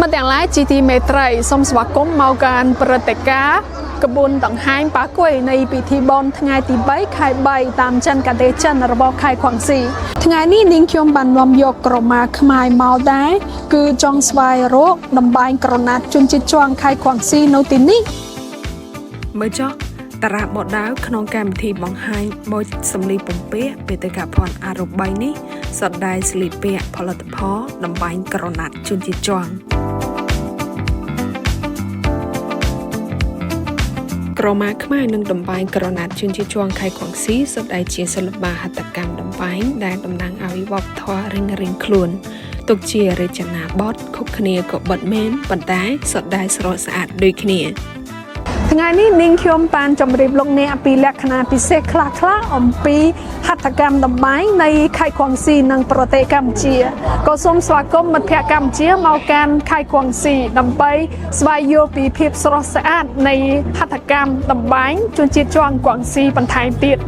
Màទាំងឡាយជីទីមេត្រីសូមស្វាគមន៍មកកាន់ព្រឹត្តិការណ៍ក្បួនដង្ហែប៉ាកុយនៃពិធីបុណ្យថ្ងៃទី3ខែ3តាមចិនកាទេចិនរបស់ខេត្តខួងស៊ីថ្ងៃនេះនាងខ្ញុំបាននាំយកក្រមាខ្មែរមកដែរគឺចង់ស្វែងរកដំបែងក្រណាត់ជនជាតិជាន់ខេត្តខួងស៊ីនៅទីនេះមើលចុះតារាបដាវក្នុងកម្មវិធីបង្ហាញម៉ូដសម្លៀកបំពាក់បេតិកភណ្ឌអរូបីនេះសតដែរស្លៀកពាក់ផលិតផលដំបែងក្រណាត់ជនជាតិជាន់ក្រមាខ្មែរនិងដំបែងក្រណាត់ជនជាតិជាន់ខេត្តខួងស៊ីសុទ្ធតែជាសិល្បៈហត្ថកម្មដំបែងដែលតំណាងឲ្យវប្បធម៌រៀងខ្លួនទុកជារចនាបថខុសគ្នាក៏បិទមែនប៉ុន្តែសុទ្ធតែស្រស់ស្អាតដូចគ្នាថ្ងៃនេះនាងខ្ញុំបានជម្រាបលោកអ្នកពីលក្ខណៈពិសេសខ្លះៗអំពីហត្ថកម្មដំបែងនៃខេត្តខួងស៊ីនិងប្រទេសកម្ពុជាក៏សូមស្វាគមន៍មិត្តភ័ក្តិកម្ពុជាមកកាន់ខេត្តខួងស៊ីដើម្បីស្វែងយល់ពីភាពស្រស់ស្អាតនៃហត្ថកម្មដំបែងជនជាតិជាន់ខួងស៊ីបន្ថែមទៀត